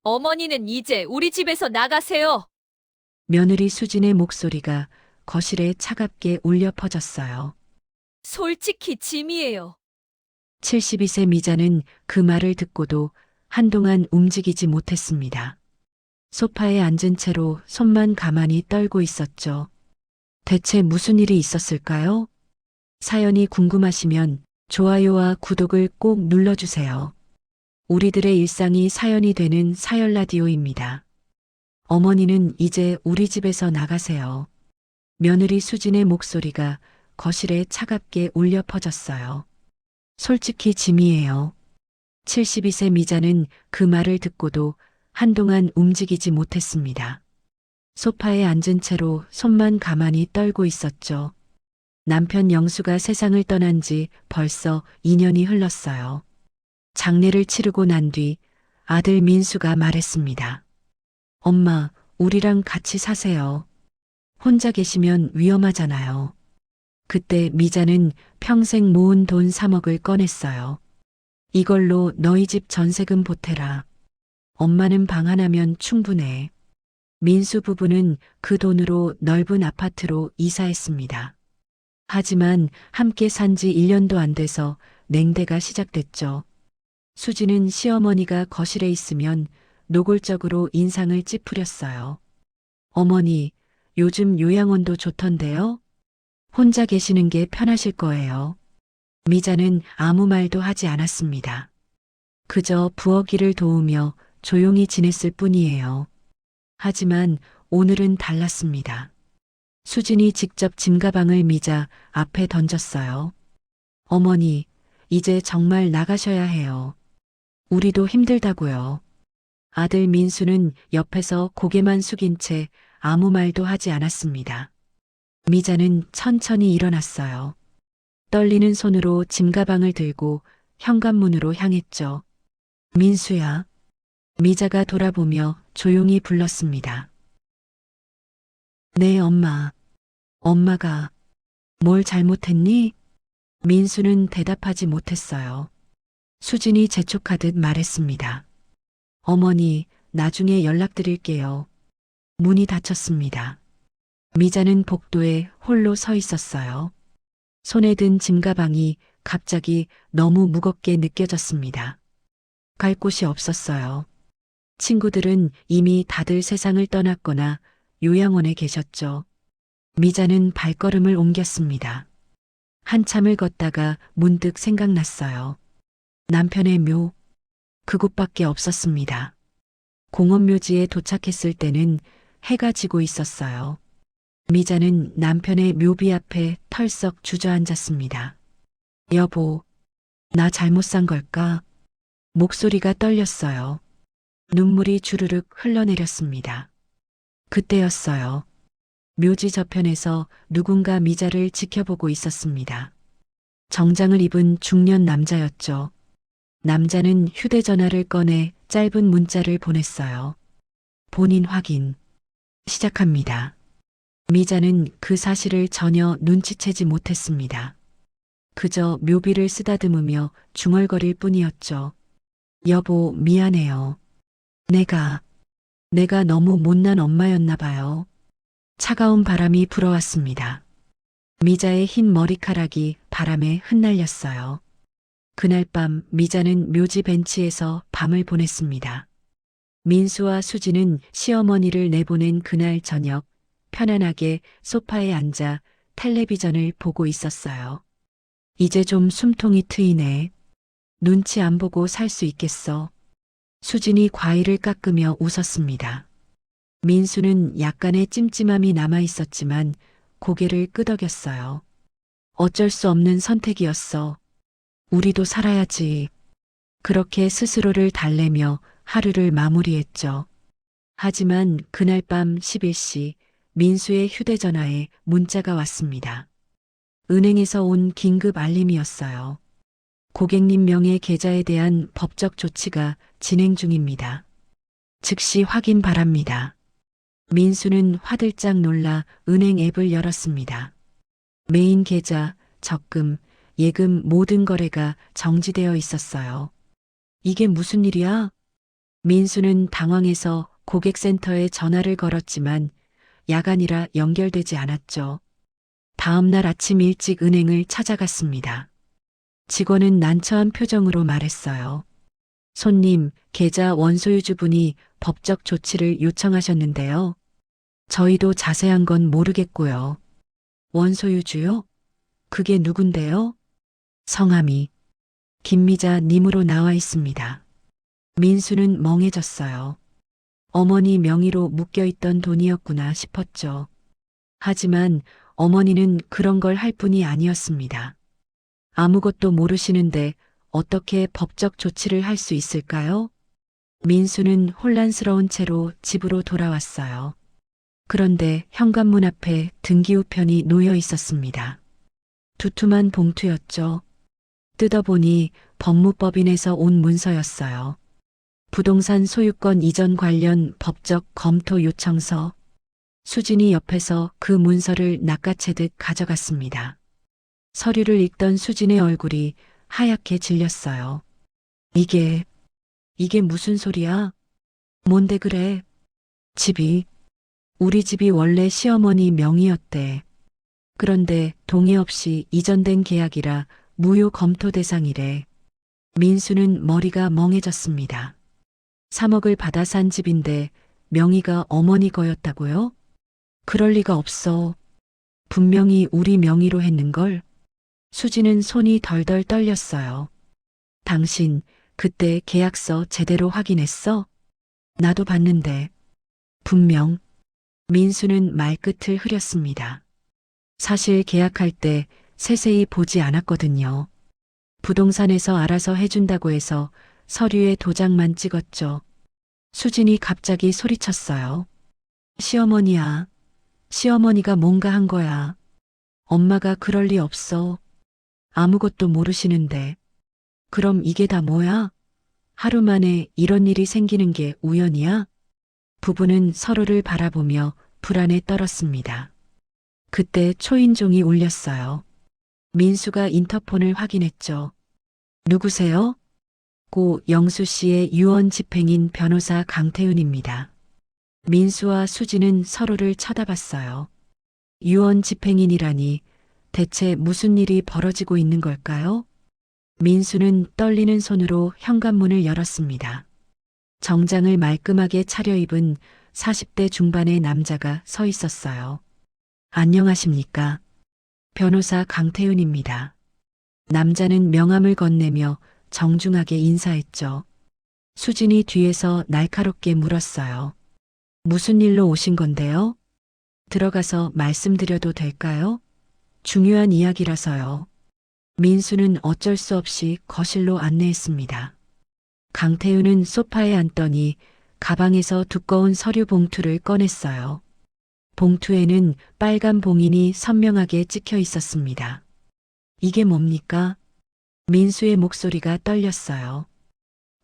어머니는 이제 우리 집에서 나가세요. 며느리 수진의 목소리가 거실에 차갑게 울려 퍼졌어요. 솔직히 짐이에요. 72세 미자는 그 말을 듣고도 한동안 움직이지 못했습니다. 소파에 앉은 채로 손만 가만히 떨고 있었죠. 대체 무슨 일이 있었을까요? 사연이 궁금하시면 좋아요와 구독을 꼭 눌러주세요. 우리들의 일상이 사연이 되는 사연 라디오입니다. 어머니는 이제 우리 집에서 나가세요. 며느리 수진의 목소리가 거실에 차갑게 울려 퍼졌어요. 솔직히 짐이에요. 72세 미자는 그 말을 듣고도 한동안 움직이지 못했습니다. 소파에 앉은 채로 손만 가만히 떨고 있었죠. 남편 영수가 세상을 떠난 지 벌써 2년이 흘렀어요. 장례를 치르고 난 뒤 아들 민수가 말했습니다. 엄마, 우리랑 같이 사세요. 혼자 계시면 위험하잖아요. 그때 미자는 평생 모은 돈 3억을 꺼냈어요. 이걸로 너희 집 전세금 보태라. 엄마는 방 하나면 충분해. 민수 부부는 그 돈으로 넓은 아파트로 이사했습니다. 하지만 함께 산 지 1년도 안 돼서 냉대가 시작됐죠. 수지는 시어머니가 거실에 있으면 노골적으로 인상을 찌푸렸어요. 어머니, 요즘 요양원도 좋던데요? 혼자 계시는 게 편하실 거예요. 미자는 아무 말도 하지 않았습니다. 그저 부엌일을 도우며 조용히 지냈을 뿐이에요. 하지만 오늘은 달랐습니다. 수진이 직접 짐가방을 미자 앞에 던졌어요. 어머니, 이제 정말 나가셔야 해요. 우리도 힘들다고요. 아들 민수는 옆에서 고개만 숙인 채 아무 말도 하지 않았습니다. 미자는 천천히 일어났어요. 떨리는 손으로 짐가방을 들고 현관문으로 향했죠. 민수야. 미자가 돌아보며 조용히 불렀습니다. 네, 엄마. 엄마가 뭘 잘못했니? 민수는 대답하지 못했어요. 수진이 재촉하듯 말했습니다. 어머니, 나중에 연락드릴게요. 문이 닫혔습니다. 미자는 복도에 홀로 서 있었어요. 손에 든 짐가방이 갑자기 너무 무겁게 느껴졌습니다. 갈 곳이 없었어요. 친구들은 이미 다들 세상을 떠났거나 요양원에 계셨죠. 미자는 발걸음을 옮겼습니다. 한참을 걷다가 문득 생각났어요. 남편의 묘, 그곳밖에 없었습니다. 공원묘지에 도착했을 때는 해가 지고 있었어요. 미자는 남편의 묘비 앞에 털썩 주저앉았습니다. 여보, 나 잘못 산 걸까? 목소리가 떨렸어요. 눈물이 주르륵 흘러내렸습니다. 그때였어요. 묘지 저편에서 누군가 미자를 지켜보고 있었습니다. 정장을 입은 중년 남자였죠. 남자는 휴대전화를 꺼내 짧은 문자를 보냈어요. 본인 확인. 시작합니다. 미자는 그 사실을 전혀 눈치채지 못했습니다. 그저 묘비를 쓰다듬으며 중얼거릴 뿐이었죠. 여보, 미안해요. 내가 너무 못난 엄마였나 봐요. 차가운 바람이 불어왔습니다. 미자의 흰 머리카락이 바람에 흩날렸어요. 그날 밤 미자는 묘지 벤치에서 밤을 보냈습니다. 민수와 수지는 시어머니를 내보낸 그날 저녁 편안하게 소파에 앉아 텔레비전을 보고 있었어요. 이제 좀 숨통이 트이네. 눈치 안 보고 살 수 있겠어. 수진이 과일을 깎으며 웃었습니다. 민수는 약간의 찜찜함이 남아 있었지만 고개를 끄덕였어요. 어쩔 수 없는 선택이었어. 우리도 살아야지. 그렇게 스스로를 달래며 하루를 마무리했죠. 하지만 그날 밤 11시 민수의 휴대전화에 문자가 왔습니다. 은행에서 온 긴급 알림이었어요. 고객님 명의 계좌에 대한 법적 조치가 진행 중입니다. 즉시 확인 바랍니다. 민수는 화들짝 놀라 은행 앱을 열었습니다. 메인 계좌, 적금, 예금 모든 거래가 정지되어 있었어요. 이게 무슨 일이야? 민수는 당황해서 고객센터에 전화를 걸었지만 야간이라 연결되지 않았죠. 다음 날 아침 일찍 은행을 찾아갔습니다. 직원은 난처한 표정으로 말했어요. 손님, 계좌 원소유주분이 법적 조치를 요청하셨는데요. 저희도 자세한 건 모르겠고요. 원소유주요? 그게 누군데요? 성함이 김미자 님으로 나와 있습니다. 민수는 멍해졌어요. 어머니 명의로 묶여있던 돈이었구나 싶었죠. 하지만 어머니는 그런 걸 할 뿐이 아니었습니다. 아무것도 모르시는데 어떻게 법적 조치를 할 수 있을까요? 민수는 혼란스러운 채로 집으로 돌아왔어요. 그런데 현관문 앞에 등기우편이 놓여 있었습니다. 두툼한 봉투였죠. 뜯어보니 법무법인에서 온 문서였어요. 부동산 소유권 이전 관련 법적 검토 요청서. 수진이 옆에서 그 문서를 낚아채듯 가져갔습니다. 서류를 읽던 수진의 얼굴이 하얗게 질렸어요. 이게 무슨 소리야? 뭔데 그래? 우리 집이 원래 시어머니 명의였대. 그런데 동의 없이 이전된 계약이라 무효 검토 대상이래. 민수는 머리가 멍해졌습니다. 3억을 받아 산 집인데 명의가 어머니 거였다고요? 그럴 리가 없어. 분명히 우리 명의로 했는걸. 수지는 손이 덜덜 떨렸어요. 당신 그때 계약서 제대로 확인했어? 나도 봤는데. 분명. 민수는 말끝을 흐렸습니다. 사실 계약할 때 세세히 보지 않았거든요. 부동산에서 알아서 해준다고 해서 서류에 도장만 찍었죠. 수진이 갑자기 소리쳤어요. 시어머니야. 시어머니가 뭔가 한 거야. 엄마가 그럴 리 없어. 아무것도 모르시는데. 그럼 이게 다 뭐야? 하루 만에 이런 일이 생기는 게 우연이야? 부부는 서로를 바라보며 불안에 떨었습니다. 그때 초인종이 울렸어요. 민수가 인터폰을 확인했죠. 누구세요? 고 영수 씨의 유언 집행인 변호사 강태윤입니다. 민수와 수지는 서로를 쳐다봤어요. 유언 집행인이라니 대체 무슨 일이 벌어지고 있는 걸까요? 민수는 떨리는 손으로 현관문을 열었습니다. 정장을 말끔하게 차려입은 40대 중반의 남자가 서 있었어요. 안녕하십니까? 변호사 강태윤입니다. 남자는 명함을 건네며 정중하게 인사했죠. 수진이 뒤에서 날카롭게 물었어요. 무슨 일로 오신 건데요? 들어가서 말씀드려도 될까요? 중요한 이야기라서요. 민수는 어쩔 수 없이 거실로 안내했습니다. 강태윤은 소파에 앉더니 가방에서 두꺼운 서류 봉투를 꺼냈어요. 봉투에는 빨간 봉인이 선명하게 찍혀 있었습니다. 이게 뭡니까? 민수의 목소리가 떨렸어요.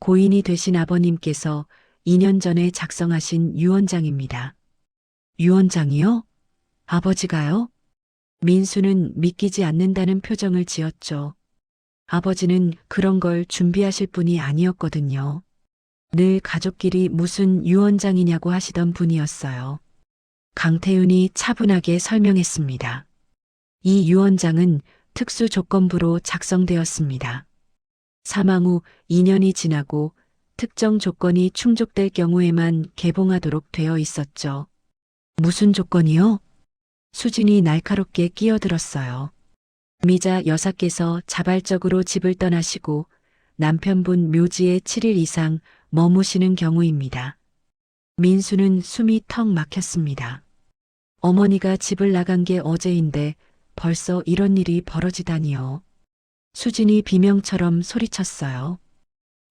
고인이 되신 아버님께서 2년 전에 작성하신 유언장입니다. 유언장이요? 아버지가요? 민수는 믿기지 않는다는 표정을 지었죠. 아버지는 그런 걸 준비하실 분이 아니었거든요. 늘 가족끼리 무슨 유언장이냐고 하시던 분이었어요. 강태윤이 차분하게 설명했습니다. 이 유언장은 특수 조건부로 작성되었습니다. 사망 후 2년이 지나고 특정 조건이 충족될 경우에만 개봉하도록 되어 있었죠. 무슨 조건이요? 수진이 날카롭게 끼어들었어요. 미자 여사께서 자발적으로 집을 떠나시고 남편분 묘지에 7일 이상 머무시는 경우입니다. 민수는 숨이 턱 막혔습니다. 어머니가 집을 나간 게 어제인데 벌써 이런 일이 벌어지다니요. 수진이 비명처럼 소리쳤어요.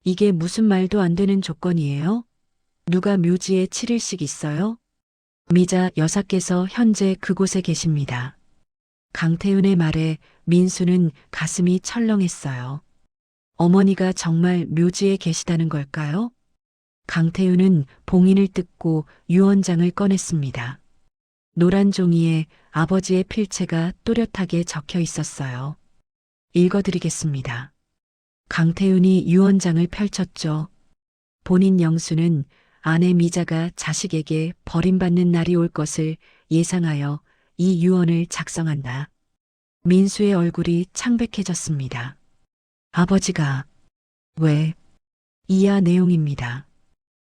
이게 무슨 말도 안 되는 조건이에요? 누가 묘지에 7일씩 있어요? 미자 여사께서 현재 그곳에 계십니다. 강태윤의 말에 민수는 가슴이 철렁했어요. 어머니가 정말 묘지에 계시다는 걸까요? 강태윤은 봉인을 뜯고 유언장을 꺼냈습니다. 노란 종이에 아버지의 필체가 또렷하게 적혀 있었어요. 읽어드리겠습니다. 강태윤이 유언장을 펼쳤죠. 본인 영수는 아내 미자가 자식에게 버림받는 날이 올 것을 예상하여 이 유언을 작성한다. 민수의 얼굴이 창백해졌습니다. 아버지가 왜? 이하 내용입니다.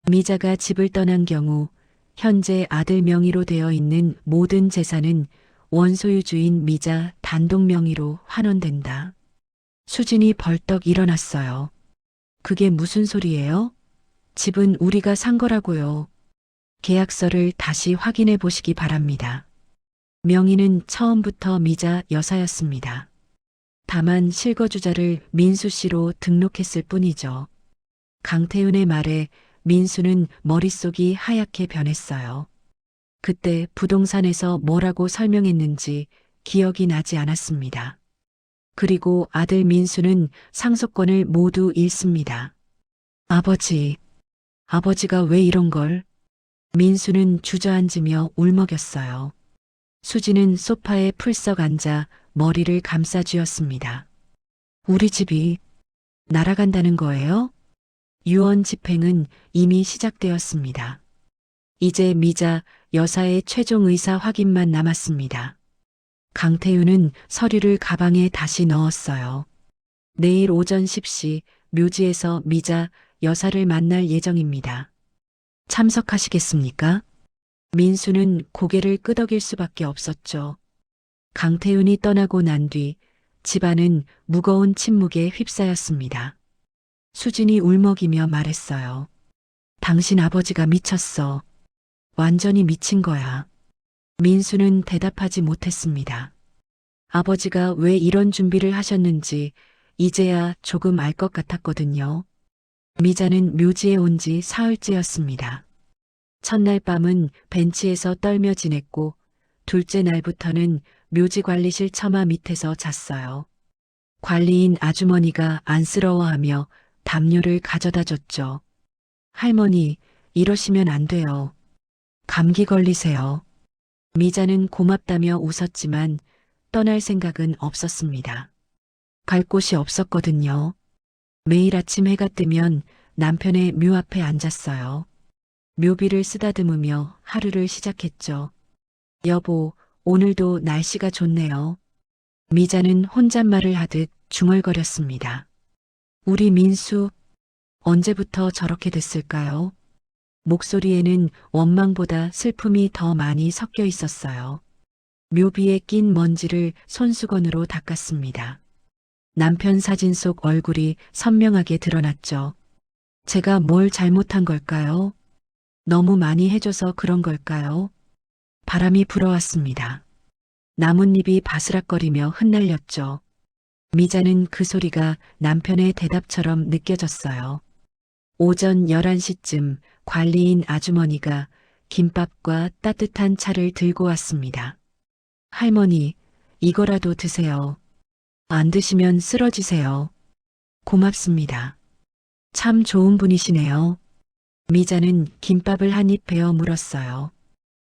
미자가 집을 떠난 경우 현재 아들 명의로 되어 있는 모든 재산은 원소유주인 미자 단독 명의로 환원된다. 수진이 벌떡 일어났어요. 그게 무슨 소리예요? 집은 우리가 산 거라고요. 계약서를 다시 확인해 보시기 바랍니다. 명의는 처음부터 미자 여사였습니다. 다만 실거주자를 민수 씨로 등록했을 뿐이죠. 강태윤의 말에 민수는 머릿속이 하얗게 변했어요. 그때 부동산에서 뭐라고 설명했는지 기억이 나지 않았습니다. 그리고 아들 민수는 상속권을 모두 잃습니다. 아버지가 왜 이런 걸? 민수는 주저앉으며 울먹였어요. 수지는 소파에 풀썩 앉아 머리를 감싸쥐었습니다. 우리 집이 날아간다는 거예요? 유언 집행은 이미 시작되었습니다. 이제 미자 여사의 최종 의사 확인만 남았습니다. 강태윤은 서류를 가방에 다시 넣었어요. 내일 오전 10시 묘지에서 미자 여사를 만날 예정입니다. 참석하시겠습니까? 민수는 고개를 끄덕일 수밖에 없었죠. 강태윤이 떠나고 난 뒤 집안은 무거운 침묵에 휩싸였습니다. 수진이 울먹이며 말했어요. 당신 아버지가 미쳤어. 완전히 미친 거야. 민수는 대답하지 못했습니다. 아버지가 왜 이런 준비를 하셨는지 이제야 조금 알 것 같았거든요. 미자는 묘지에 온 지 사흘째였습니다. 첫날 밤은 벤치에서 떨며 지냈고 둘째 날부터는 묘지 관리실 처마 밑에서 잤어요. 관리인 아주머니가 안쓰러워하며 담요를 가져다 줬죠. 할머니, 이러시면 안 돼요. 감기 걸리세요. 미자는 고맙다며 웃었지만 떠날 생각은 없었습니다. 갈 곳이 없었거든요. 매일 아침 해가 뜨면 남편의 묘 앞에 앉았어요. 묘비를 쓰다듬으며 하루를 시작했죠. 여보, 오늘도 날씨가 좋네요. 미자는 혼잣말을 하듯 중얼거렸습니다. 우리 민수, 언제부터 저렇게 됐을까요? 목소리에는 원망보다 슬픔이 더 많이 섞여 있었어요. 묘비에 낀 먼지를 손수건으로 닦았습니다. 남편 사진 속 얼굴이 선명하게 드러났죠. 제가 뭘 잘못한 걸까요? 너무 많이 해줘서 그런 걸까요? 바람이 불어왔습니다. 나뭇잎이 바스락거리며 흩날렸죠. 미자는 그 소리가 남편의 대답처럼 느껴졌어요. 오전 11시쯤 관리인 아주머니가 김밥과 따뜻한 차를 들고 왔습니다. 할머니, 이거라도 드세요. 안 드시면 쓰러지세요. 고맙습니다. 참 좋은 분이시네요. 미자는 김밥을 한 입 베어 물었어요.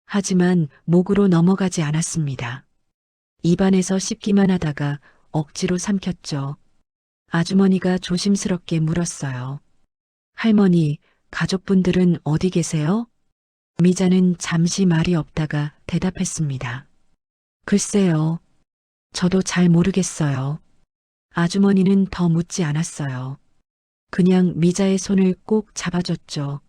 하지만 목으로 넘어가지 않았습니다. 입안에서 씹기만 하다가 억지로 삼켰죠. 아주머니가 조심스럽게 물었어요. 할머니, 가족분들은 어디 계세요? 미자는 잠시 말이 없다가 대답했습니다. 글쎄요. 저도 잘 모르겠어요. 아주머니는 더 묻지 않았어요. 그냥 미자의 손을 꼭 잡아줬죠.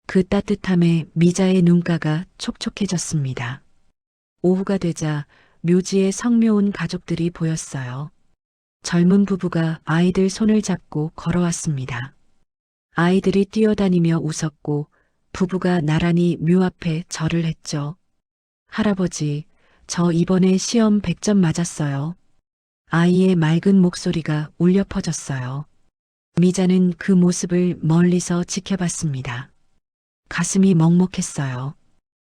그 따뜻함에 미자의 눈가가 촉촉해졌습니다. 오후가 되자 묘지에 성묘 온 가족들이 보였어요. 젊은 부부가 아이들 손을 잡고 걸어왔습니다. 아이들이 뛰어다니며 웃었고 부부가 나란히 묘 앞에 절을 했죠. 할아버지, 저 이번에 시험 100점 맞았어요. 아이의 맑은 목소리가 울려 퍼졌어요. 미자는 그 모습을 멀리서 지켜봤습니다. 가슴이 먹먹했어요.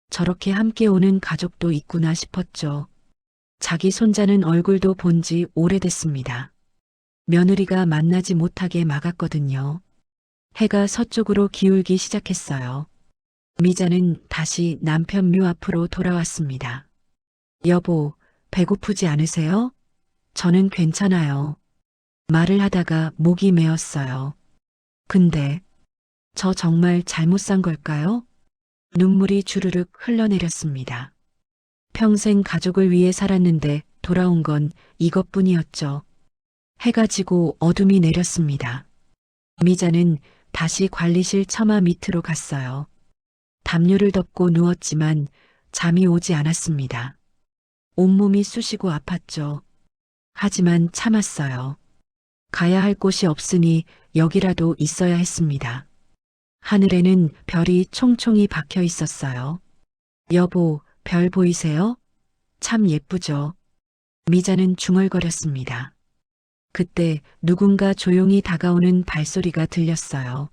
저렇게 함께 오는 가족도 있구나 싶었죠. 자기 손자는 얼굴도 본 지 오래됐습니다. 며느리가 만나지 못하게 막았거든요. 해가 서쪽으로 기울기 시작했어요. 미자는 다시 남편 묘 앞으로 돌아왔습니다. 여보, 배고프지 않으세요? 저는 괜찮아요. 말을 하다가 목이 메었어요. 근데 저 정말 잘못 산 걸까요? 눈물이 주르륵 흘러내렸습니다. 평생 가족을 위해 살았는데 돌아온 건 이것뿐이었죠. 해가 지고 어둠이 내렸습니다. 미자는 다시 관리실 처마 밑으로 갔어요. 담요를 덮고 누웠지만 잠이 오지 않았습니다. 온몸이 쑤시고 아팠죠. 하지만 참았어요. 가야 할 곳이 없으니 여기라도 있어야 했습니다. 하늘에는 별이 총총히 박혀 있었어요. 여보, 별 보이세요? 참 예쁘죠? 미자는 중얼거렸습니다. 그때 누군가 조용히 다가오는 발소리가 들렸어요.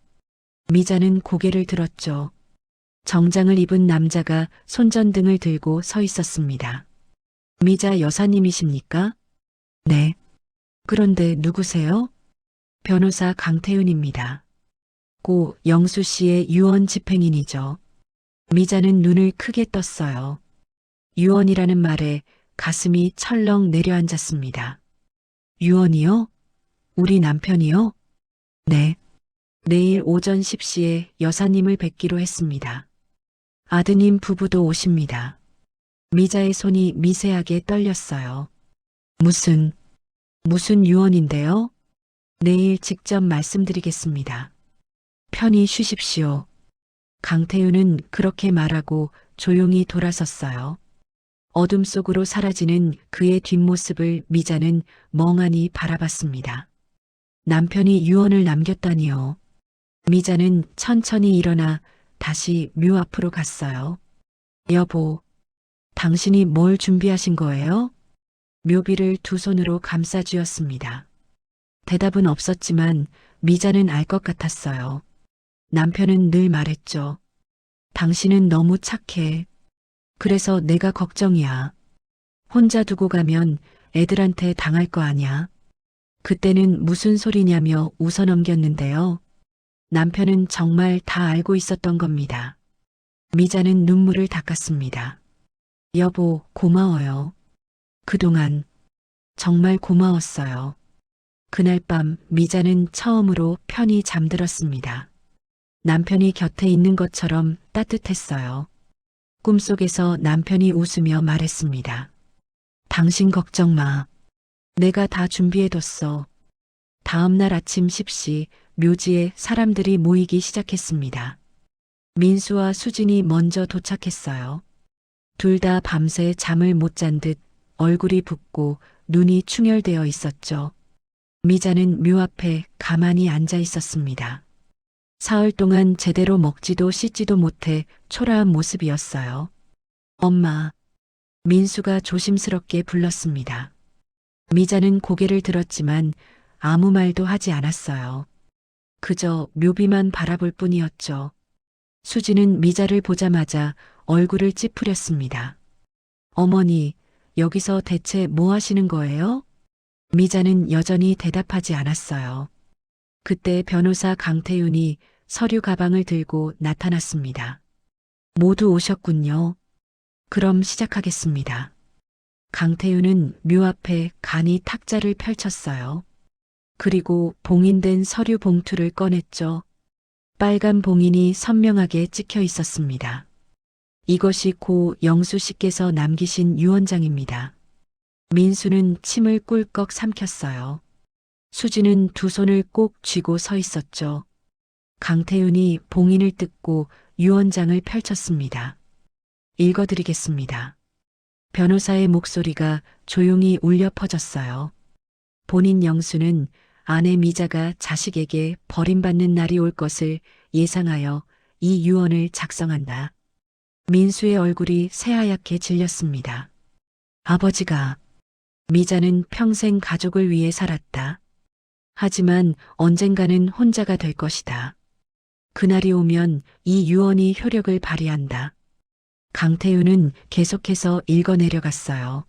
미자는 고개를 들었죠. 정장을 입은 남자가 손전등을 들고 서 있었습니다. 미자 여사님이십니까? 네. 그런데 누구세요? 변호사 강태윤입니다. 고 영수 씨의 유언 집행인이죠. 미자는 눈을 크게 떴어요. 유언이라는 말에 가슴이 철렁 내려앉았습니다. 유언이요? 우리 남편이요? 네. 내일 오전 10시에 여사님을 뵙기로 했습니다. 아드님 부부도 오십니다. 미자의 손이 미세하게 떨렸어요. 무슨 유언인데요? 내일 직접 말씀드리겠습니다. 편히 쉬십시오. 강태윤은 그렇게 말하고 조용히 돌아섰어요. 어둠 속으로 사라지는 그의 뒷모습을 미자는 멍하니 바라봤습니다. 남편이 유언을 남겼다니요. 미자는 천천히 일어나 다시 묘 앞으로 갔어요. 여보, 당신이 뭘 준비하신 거예요? 묘비를 두 손으로 감싸 쥐었습니다. 대답은 없었지만 미자는 알 것 같았어요. 남편은 늘 말했죠. 당신은 너무 착해. 그래서 내가 걱정이야. 혼자 두고 가면 애들한테 당할 거 아냐. 그때는 무슨 소리냐며 웃어넘겼는데요. 남편은 정말 다 알고 있었던 겁니다. 미자는 눈물을 닦았습니다. 여보, 고마워요. 그동안 정말 고마웠어요. 그날 밤 미자는 처음으로 편히 잠들었습니다. 남편이 곁에 있는 것처럼 따뜻했어요. 꿈속에서 남편이 웃으며 말했습니다. 당신 걱정 마. 내가 다 준비해뒀어. 다음 날 아침 10시 묘지에 사람들이 모이기 시작했습니다. 민수와 수진이 먼저 도착했어요. 둘 다 밤새 잠을 못 잔 듯 얼굴이 붓고 눈이 충혈되어 있었죠. 미자는 묘 앞에 가만히 앉아 있었습니다. 사흘 동안 제대로 먹지도 씻지도 못해 초라한 모습이었어요. 엄마, 민수가 조심스럽게 불렀습니다. 미자는 고개를 들었지만 아무 말도 하지 않았어요. 그저 묘비만 바라볼 뿐이었죠. 수지는 미자를 보자마자 얼굴을 찌푸렸습니다. 어머니, 여기서 대체 뭐 하시는 거예요? 미자는 여전히 대답하지 않았어요. 그때 변호사 강태윤이 서류 가방을 들고 나타났습니다. 모두 오셨군요. 그럼 시작하겠습니다. 강태윤은 묘 앞에 간이 탁자를 펼쳤어요. 그리고 봉인된 서류 봉투를 꺼냈죠. 빨간 봉인이 선명하게 찍혀 있었습니다. 이것이 고 영수 씨께서 남기신 유언장입니다. 민수는 침을 꿀꺽 삼켰어요. 수지는 두 손을 꼭 쥐고 서 있었죠. 강태윤이 봉인을 뜯고 유언장을 펼쳤습니다. 읽어드리겠습니다. 변호사의 목소리가 조용히 울려 퍼졌어요. 본인 영수는 아내 미자가 자식에게 버림받는 날이 올 것을 예상하여 이 유언을 작성한다. 민수의 얼굴이 새하얗게 질렸습니다. 아버지가 미자는 평생 가족을 위해 살았다. 하지만 언젠가는 혼자가 될 것이다. 그날이 오면 이 유언이 효력을 발휘한다. 강태윤은 계속해서 읽어내려갔어요.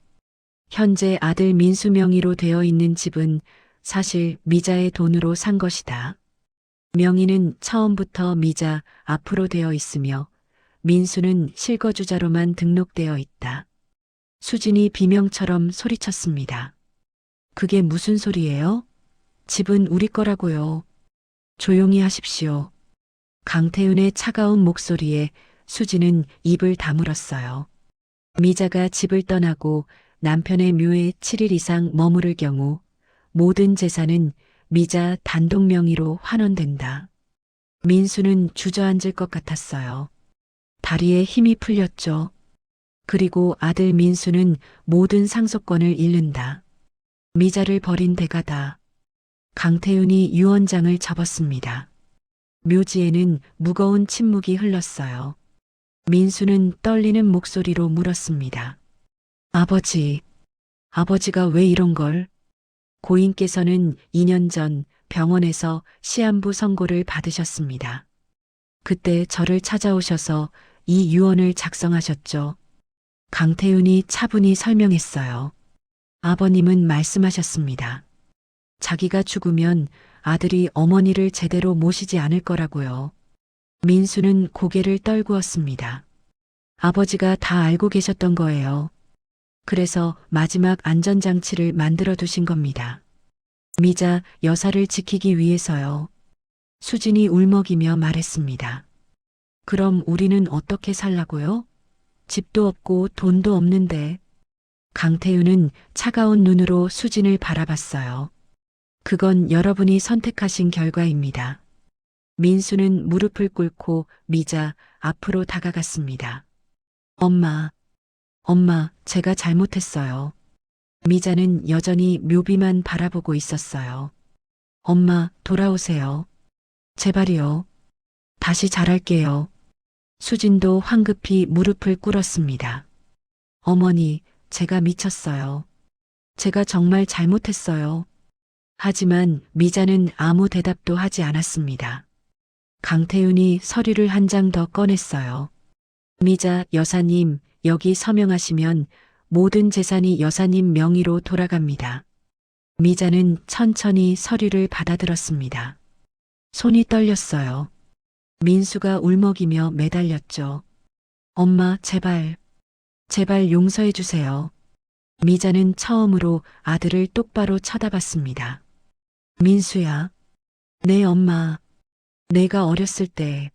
현재 아들 민수 명의로 되어 있는 집은 사실 미자의 돈으로 산 것이다. 명의는 처음부터 미자 앞으로 되어 있으며 민수는 실거주자로만 등록되어 있다. 수진이 비명처럼 소리쳤습니다. 그게 무슨 소리예요? 집은 우리 거라고요. 조용히 하십시오. 강태윤의 차가운 목소리에 수지는 입을 다물었어요. 미자가 집을 떠나고 남편의 묘에 7일 이상 머무를 경우 모든 재산은 미자 단독 명의로 환원된다. 민수는 주저앉을 것 같았어요. 다리에 힘이 풀렸죠. 그리고 아들 민수는 모든 상속권을 잃는다. 미자를 버린 대가다. 강태윤이 유언장을 접었습니다. 묘지에는 무거운 침묵이 흘렀어요. 민수는 떨리는 목소리로 물었습니다. 아버지, 아버지가 왜 이런 걸? 고인께서는 2년 전 병원에서 시한부 선고를 받으셨습니다. 그때 저를 찾아오셔서 이 유언을 작성하셨죠. 강태윤이 차분히 설명했어요. 아버님은 말씀하셨습니다. 자기가 죽으면 아들이 어머니를 제대로 모시지 않을 거라고요. 민수는 고개를 떨구었습니다. 아버지가 다 알고 계셨던 거예요. 그래서 마지막 안전장치를 만들어 두신 겁니다. 미자 여사를 지키기 위해서요. 수진이 울먹이며 말했습니다. 그럼 우리는 어떻게 살라고요? 집도 없고 돈도 없는데. 강태윤은 차가운 눈으로 수진을 바라봤어요. 그건 여러분이 선택하신 결과입니다. 민수는 무릎을 꿇고 미자 앞으로 다가갔습니다. 엄마, 엄마, 제가 잘못했어요. 미자는 여전히 묘비만 바라보고 있었어요. 엄마, 돌아오세요. 제발이요. 다시 잘할게요. 수진도 황급히 무릎을 꿇었습니다. 어머니, 제가 미쳤어요. 제가 정말 잘못했어요. 하지만 미자는 아무 대답도 하지 않았습니다. 강태윤이 서류를 한 장 더 꺼냈어요. 미자 여사님, 여기 서명하시면 모든 재산이 여사님 명의로 돌아갑니다. 미자는 천천히 서류를 받아들었습니다. 손이 떨렸어요. 민수가 울먹이며 매달렸죠. 엄마, 제발, 제발 용서해 주세요. 미자는 처음으로 아들을 똑바로 쳐다봤습니다. 민수야, 내 엄마, 내가 어렸을 때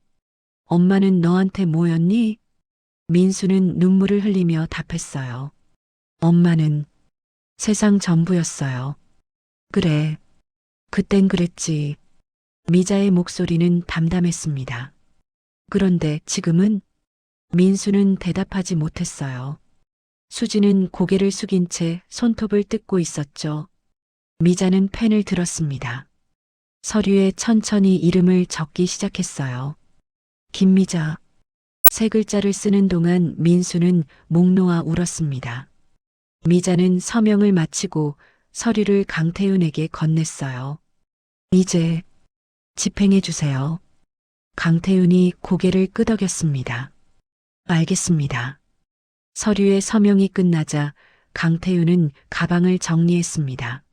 엄마는 너한테 뭐였니? 민수는 눈물을 흘리며 답했어요. 엄마는 세상 전부였어요. 그래, 그땐 그랬지. 미자의 목소리는 담담했습니다. 그런데 지금은? 민수는 대답하지 못했어요. 수지는 고개를 숙인 채 손톱을 뜯고 있었죠. 미자는 펜을 들었습니다. 서류에 천천히 이름을 적기 시작했어요. 김미자. 세 글자를 쓰는 동안 민수는 목 놓아 울었습니다. 미자는 서명을 마치고 서류를 강태윤에게 건넸어요. 이제 집행해 주세요. 강태윤이 고개를 끄덕였습니다. 알겠습니다. 서류의 서명이 끝나자 강태윤은 가방을 정리했습니다.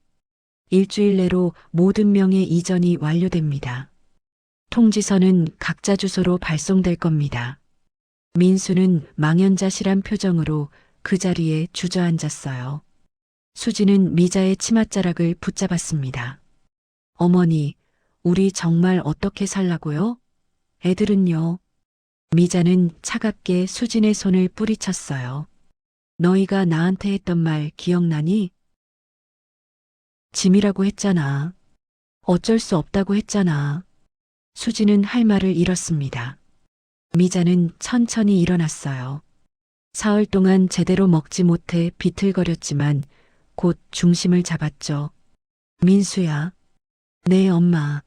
일주일 내로 모든 명의 이전이 완료됩니다. 통지서는 각자 주소로 발송될 겁니다. 민수는 망연자실한 표정으로 그 자리에 주저앉았어요. 수지는 미자의 치맛자락을 붙잡았습니다. 어머니, 우리 정말 어떻게 살라고요? 애들은요? 미자는 차갑게 수진의 손을 뿌리쳤어요. 너희가 나한테 했던 말 기억나니? 짐이라고 했잖아. 어쩔 수 없다고 했잖아. 수지는 할 말을 잃었습니다. 미자는 천천히 일어났어요. 사흘 동안 제대로 먹지 못해 비틀거렸지만 곧 중심을 잡았죠. 민수야, 네 엄마.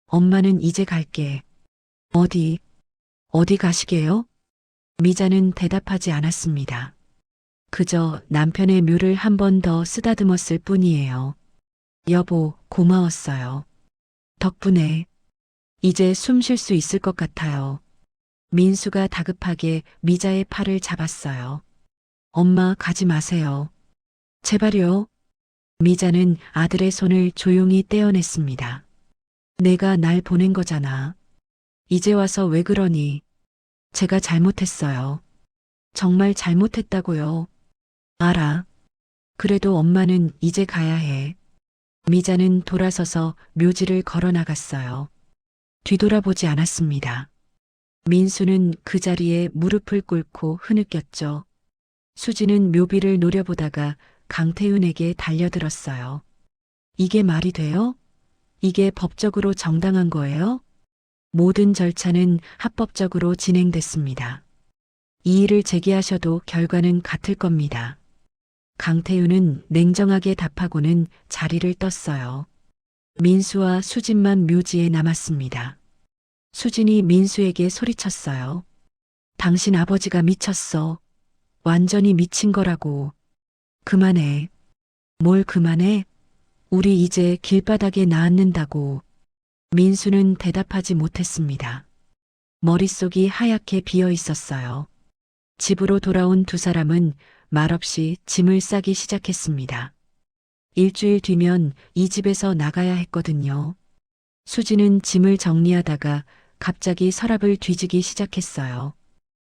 엄마는 이제 갈게. 어디 가시게요? 미자는 대답하지 않았습니다. 그저 남편의 묘를 한 번 더 쓰다듬었을 뿐이에요. 여보, 고마웠어요. 덕분에 이제 숨 쉴 수 있을 것 같아요. 민수가 다급하게 미자의 팔을 잡았어요. 엄마, 가지 마세요. 제발요. 미자는 아들의 손을 조용히 떼어냈습니다. 내가 날 보낸 거잖아. 이제 와서 왜 그러니? 제가 잘못했어요. 정말 잘못했다고요. 알아. 그래도 엄마는 이제 가야 해. 미자는 돌아서서 묘지를 걸어 나갔어요. 뒤돌아보지 않았습니다. 민수는 그 자리에 무릎을 꿇고 흐느꼈죠. 수지는 묘비를 노려보다가 강태윤에게 달려들었어요. 이게 말이 돼요? 이게 법적으로 정당한 거예요? 모든 절차는 합법적으로 진행됐습니다. 이의를 제기하셔도 결과는 같을 겁니다. 강태윤은 냉정하게 답하고는 자리를 떴어요. 민수와 수진만 묘지에 남았습니다. 수진이 민수에게 소리쳤어요. 당신 아버지가 미쳤어. 완전히 미친 거라고. 그만해. 뭘 그만해? 우리 이제 길바닥에 나앉는다고. 민수는 대답하지 못했습니다. 머릿속이 하얗게 비어 있었어요. 집으로 돌아온 두 사람은 말없이 짐을 싸기 시작했습니다. 일주일 뒤면 이 집에서 나가야 했거든요. 수지는 짐을 정리하다가 갑자기 서랍을 뒤지기 시작했어요.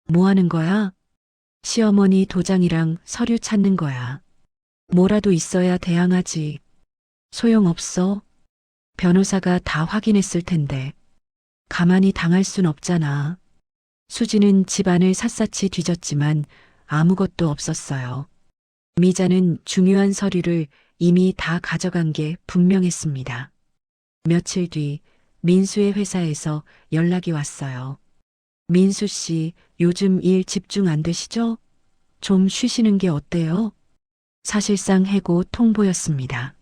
뭐 하는 거야? 시어머니 도장이랑 서류 찾는 거야. 뭐라도 있어야 대항하지. 소용없어. 변호사가 다 확인했을 텐데. 가만히 당할 순 없잖아. 수지는 집안을 샅샅이 뒤졌지만 아무것도 없었어요. 미자는 중요한 서류를 이미 다 가져간 게 분명했습니다. 며칠 뒤 민수의 회사에서 연락이 왔어요. 민수 씨, 요즘 일 집중 안 되시죠? 좀 쉬시는 게 어때요? 사실상 해고 통보였습니다.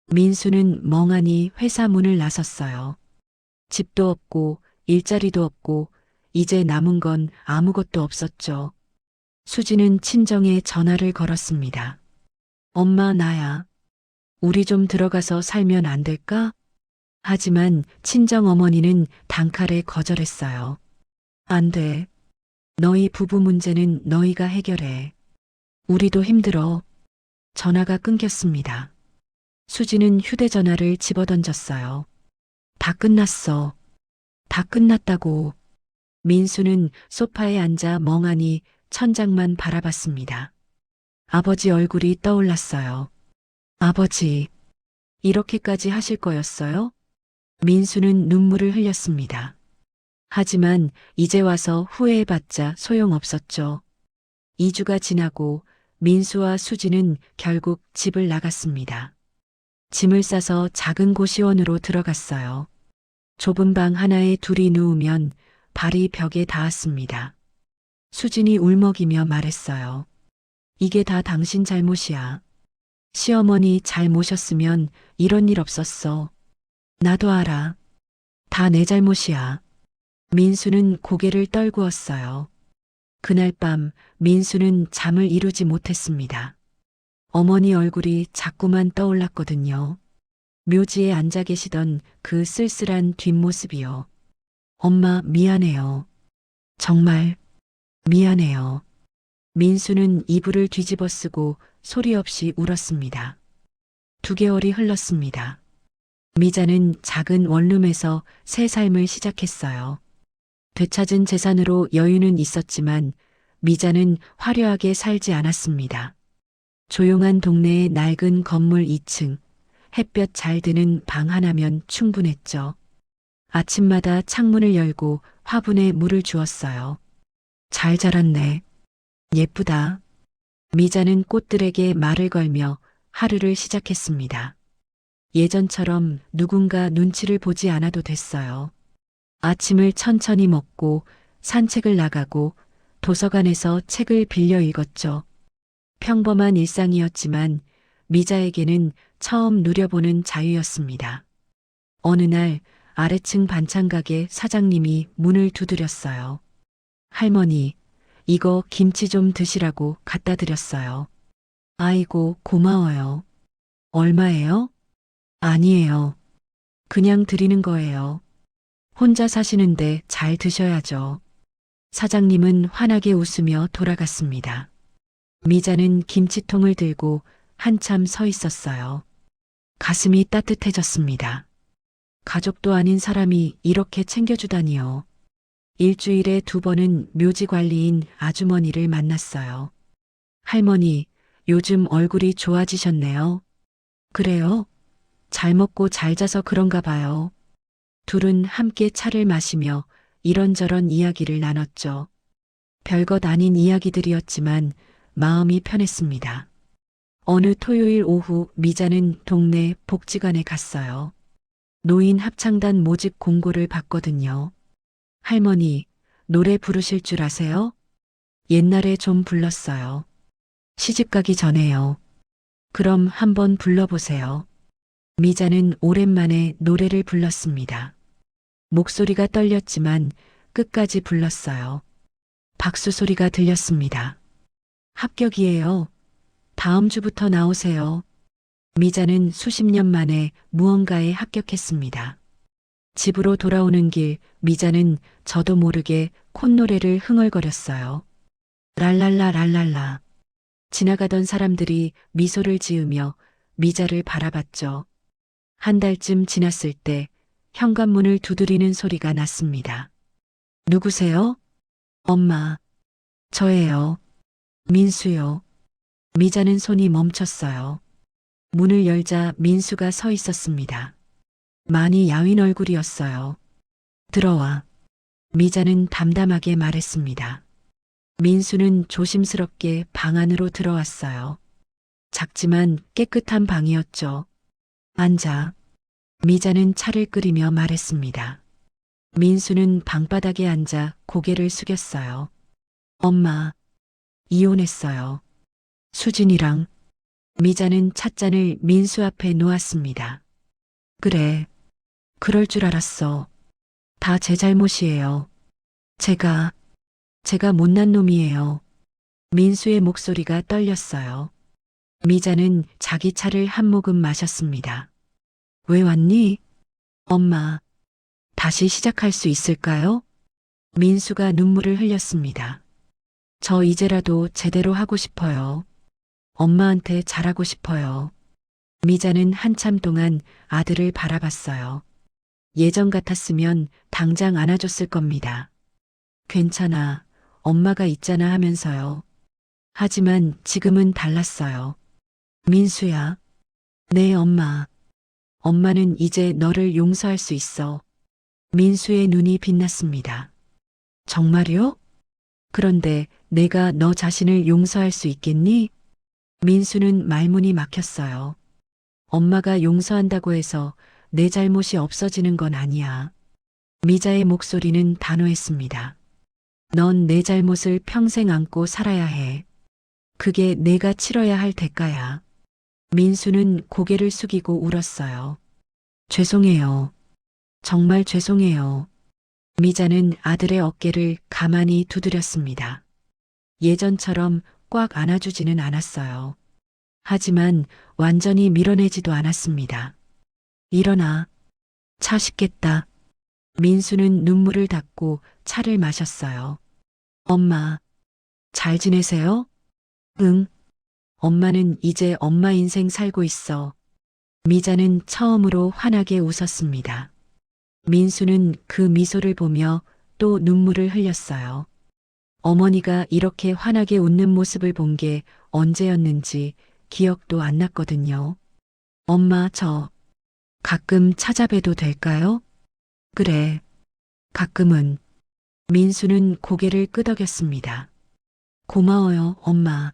민수는 멍하니 회사 문을 나섰어요. 집도 없고 일자리도 없고 이제 남은 건 아무것도 없었죠. 수지는 친정에 전화를 걸었습니다. 엄마, 나야. 우리 좀 들어가서 살면 안 될까? 하지만 친정 어머니는 단칼에 거절했어요. 안 돼. 너희 부부 문제는 너희가 해결해. 우리도 힘들어. 전화가 끊겼습니다. 수지는 휴대전화를 집어던졌어요. 다 끝났어. 다 끝났다고. 민수는 소파에 앉아 멍하니 천장만 바라봤습니다. 아버지 얼굴이 떠올랐어요. 아버지, 이렇게까지 하실 거였어요? 민수는 눈물을 흘렸습니다. 하지만 이제 와서 후회해봤자 소용없었죠. 2주가 지나고 민수와 수지는 결국 집을 나갔습니다. 짐을 싸서 작은 고시원으로 들어갔어요. 좁은 방 하나에 둘이 누우면 발이 벽에 닿았습니다. 수진이 울먹이며 말했어요. 이게 다 당신 잘못이야. 시어머니 잘 모셨으면 이런 일 없었어. 나도 알아. 다 내 잘못이야. 민수는 고개를 떨구었어요. 그날 밤 민수는 잠을 이루지 못했습니다. 어머니 얼굴이 자꾸만 떠올랐거든요. 묘지에 앉아 계시던 그 쓸쓸한 뒷모습이요. 엄마, 미안해요. 정말 미안해요. 민수는 이불을 뒤집어 쓰고 소리 없이 울었습니다. 2개월이 흘렀습니다. 미자는 작은 원룸에서 새 삶을 시작했어요. 되찾은 재산으로 여유는 있었지만 미자는 화려하게 살지 않았습니다. 조용한 동네의 낡은 건물 2층, 햇볕 잘 드는 방 하나면 충분했죠. 아침마다 창문을 열고 화분에 물을 주었어요. 잘 자랐네. 예쁘다. 미자는 꽃들에게 말을 걸며 하루를 시작했습니다. 예전처럼 누군가 눈치를 보지 않아도 됐어요. 아침을 천천히 먹고 산책을 나가고 도서관에서 책을 빌려 읽었죠. 평범한 일상이었지만 미자에게는 처음 누려보는 자유였습니다. 어느 날 아래층 반찬 가게 사장님이 문을 두드렸어요. 할머니, 이거 김치 좀 드시라고 갖다 드렸어요. 아이고, 고마워요. 얼마예요? 아니에요. 그냥 드리는 거예요. 혼자 사시는데 잘 드셔야죠. 사장님은 환하게 웃으며 돌아갔습니다. 미자는 김치통을 들고 한참 서 있었어요. 가슴이 따뜻해졌습니다. 가족도 아닌 사람이 이렇게 챙겨주다니요. 일주일에 2번은 묘지 관리인 아주머니를 만났어요. 할머니, 요즘 얼굴이 좋아지셨네요. 그래요? 잘 먹고 잘 자서 그런가 봐요. 둘은 함께 차를 마시며 이런저런 이야기를 나눴죠. 별것 아닌 이야기들이었지만 마음이 편했습니다. 어느 토요일 오후 미자는 동네 복지관에 갔어요. 노인 합창단 모집 공고를 봤거든요. 할머니, 노래 부르실 줄 아세요? 옛날에 좀 불렀어요. 시집 가기 전에요. 그럼 한번 불러보세요. 미자는 오랜만에 노래를 불렀습니다. 목소리가 떨렸지만 끝까지 불렀어요. 박수 소리가 들렸습니다. 합격이에요. 다음 주부터 나오세요. 미자는 수십 년 만에 무언가에 합격했습니다. 집으로 돌아오는 길 미자는 저도 모르게 콧노래를 흥얼거렸어요. 랄랄라 랄랄라. 지나가던 사람들이 미소를 지으며 미자를 바라봤죠. 한 달쯤 지났을 때 현관문을 두드리는 소리가 났습니다. 누구세요? 엄마. 저예요. 민수요. 미자는 손이 멈췄어요. 문을 열자 민수가 서 있었습니다. 많이 야윈 얼굴이었어요. 들어와. 미자는 담담하게 말했습니다. 민수는 조심스럽게 방 안으로 들어왔어요. 작지만 깨끗한 방이었죠. 앉아. 미자는 차를 끓이며 말했습니다. 민수는 방바닥에 앉아 고개를 숙였어요. 엄마, 이혼했어요. 수진이랑. 미자는 찻잔을 민수 앞에 놓았습니다. 그래. 그럴 줄 알았어. 다 제 잘못이에요. 제가 못난 놈이에요. 민수의 목소리가 떨렸어요. 미자는 자기 차를 한 모금 마셨습니다. 왜 왔니? 엄마, 다시 시작할 수 있을까요? 민수가 눈물을 흘렸습니다. 저 이제라도 제대로 하고 싶어요. 엄마한테 잘하고 싶어요. 미자는 한참 동안 아들을 바라봤어요. 예전 같았으면 당장 안아줬을 겁니다. 괜찮아. 엄마가 있잖아 하면서요. 하지만 지금은 달랐어요. 민수야. 네, 엄마. 엄마는 이제 너를 용서할 수 있어. 민수의 눈이 빛났습니다. 정말요? 그런데 내가 너 자신을 용서할 수 있겠니? 민수는 말문이 막혔어요. 엄마가 용서한다고 해서 내 잘못이 없어지는 건 아니야. 미자의 목소리는 단호했습니다. 넌 내 잘못을 평생 안고 살아야 해. 그게 내가 치러야 할 대가야. 민수는 고개를 숙이고 울었어요. 죄송해요. 정말 죄송해요. 미자는 아들의 어깨를 가만히 두드렸습니다. 예전처럼 꽉 안아주지는 않았어요. 하지만 완전히 밀어내지도 않았습니다. 일어나. 차 식겠다. 민수는 눈물을 닦고 차를 마셨어요. 엄마, 잘 지내세요? 응. 엄마는 이제 엄마 인생 살고 있어. 미자는 처음으로 환하게 웃었습니다. 민수는 그 미소를 보며 또 눈물을 흘렸어요. 어머니가 이렇게 환하게 웃는 모습을 본 게 언제였는지 기억도 안 났거든요. 엄마, 저 가끔 찾아뵈도 될까요? 그래. 가끔은. 민수는 고개를 끄덕였습니다. 고마워요, 엄마.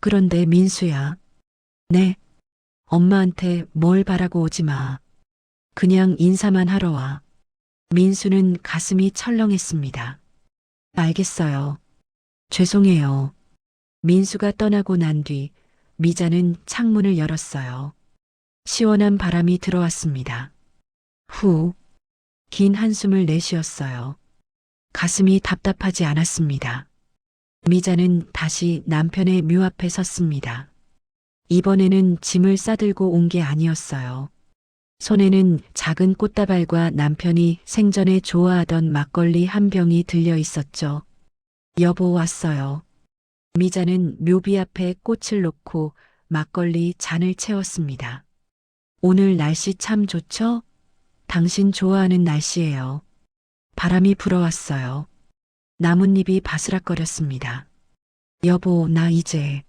그런데 민수야. 네. 엄마한테 뭘 바라고 오지 마. 그냥 인사만 하러 와. 민수는 가슴이 철렁했습니다. 알겠어요. 죄송해요. 민수가 떠나고 난 뒤 미자는 창문을 열었어요. 시원한 바람이 들어왔습니다. 후, 긴 한숨을 내쉬었어요. 가슴이 답답하지 않았습니다. 미자는 다시 남편의 묘 앞에 섰습니다. 이번에는 짐을 싸들고 온 게 아니었어요. 손에는 작은 꽃다발과 남편이 생전에 좋아하던 막걸리 한 병이 들려 있었죠. 여보 왔어요. 미자는 묘비 앞에 꽃을 놓고 막걸리 잔을 채웠습니다. 오늘 날씨 참 좋죠? 당신 좋아하는 날씨예요. 바람이 불어왔어요. 나뭇잎이 바스락거렸습니다. 여보, 나 이제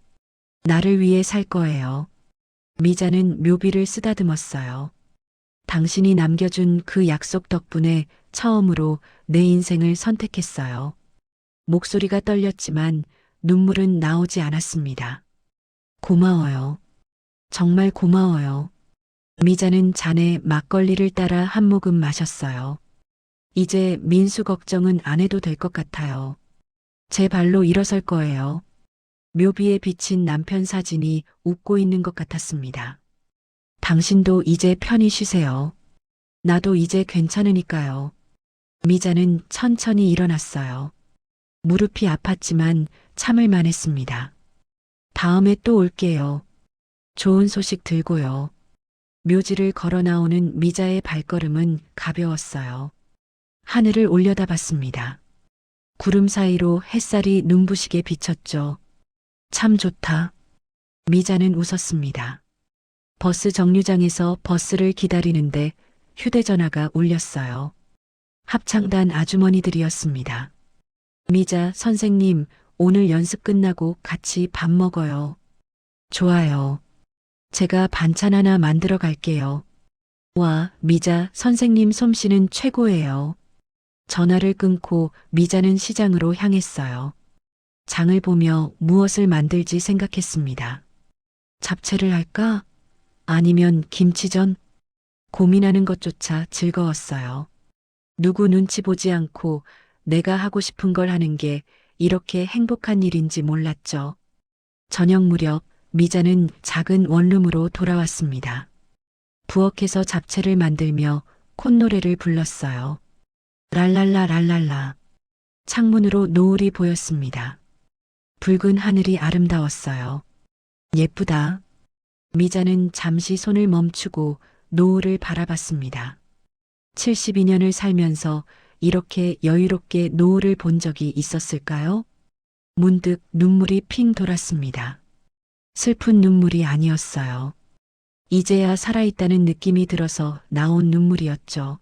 나를 위해 살 거예요. 미자는 묘비를 쓰다듬었어요. 당신이 남겨준 그 약속 덕분에 처음으로 내 인생을 선택했어요. 목소리가 떨렸지만 눈물은 나오지 않았습니다. 고마워요. 정말 고마워요. 미자는 잔에 막걸리를 따라 한 모금 마셨어요. 이제 민수 걱정은 안 해도 될 것 같아요. 제 발로 일어설 거예요. 묘비에 비친 남편 사진이 웃고 있는 것 같았습니다. 당신도 이제 편히 쉬세요. 나도 이제 괜찮으니까요. 미자는 천천히 일어났어요. 무릎이 아팠지만 참을 만했습니다. 다음에 또 올게요. 좋은 소식 들고요. 묘지를 걸어 나오는 미자의 발걸음은 가벼웠어요. 하늘을 올려다봤습니다. 구름 사이로 햇살이 눈부시게 비쳤죠. 참 좋다. 미자는 웃었습니다. 버스 정류장에서 버스를 기다리는데 휴대전화가 울렸어요. 합창단 아주머니들이었습니다. 미자 선생님, 오늘 연습 끝나고 같이 밥 먹어요. 좋아요. 제가 반찬 하나 만들어 갈게요. 와, 미자 선생님 솜씨는 최고예요. 전화를 끊고 미자는 시장으로 향했어요. 장을 보며 무엇을 만들지 생각했습니다. 잡채를 할까? 아니면 김치전? 고민하는 것조차 즐거웠어요. 누구 눈치 보지 않고 내가 하고 싶은 걸 하는 게 이렇게 행복한 일인지 몰랐죠. 저녁 무렵 미자는 작은 원룸으로 돌아왔습니다. 부엌에서 잡채를 만들며 콧노래를 불렀어요. 랄랄라 랄랄라. 창문으로 노을이 보였습니다. 붉은 하늘이 아름다웠어요. 예쁘다. 미자는 잠시 손을 멈추고 노을을 바라봤습니다. 72년을 살면서 이렇게 여유롭게 노을을 본 적이 있었을까요? 문득 눈물이 핑 돌았습니다. 슬픈 눈물이 아니었어요. 이제야 살아있다는 느낌이 들어서 나온 눈물이었죠.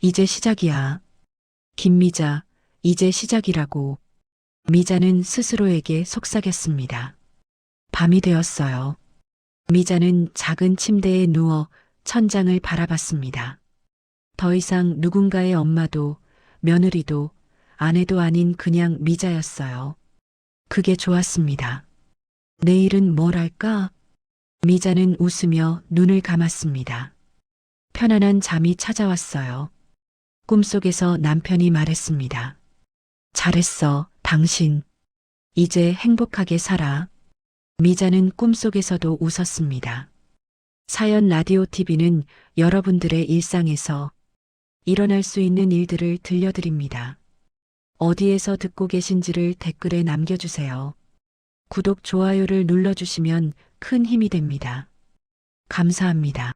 이제 시작이야. 김미자, 이제 시작이라고. 미자는 스스로에게 속삭였습니다. 밤이 되었어요. 미자는 작은 침대에 누워 천장을 바라봤습니다. 더 이상 누군가의 엄마도 며느리도 아내도 아닌 그냥 미자였어요. 그게 좋았습니다. 내일은 뭘 할까? 미자는 웃으며 눈을 감았습니다. 편안한 잠이 찾아왔어요. 꿈속에서 남편이 말했습니다. 잘했어, 당신. 이제 행복하게 살아. 미자는 꿈속에서도 웃었습니다. 사연 라디오 TV는 여러분들의 일상에서 일어날 수 있는 일들을 들려드립니다. 어디에서 듣고 계신지를 댓글에 남겨주세요. 구독, 좋아요를 눌러주시면 큰 힘이 됩니다. 감사합니다.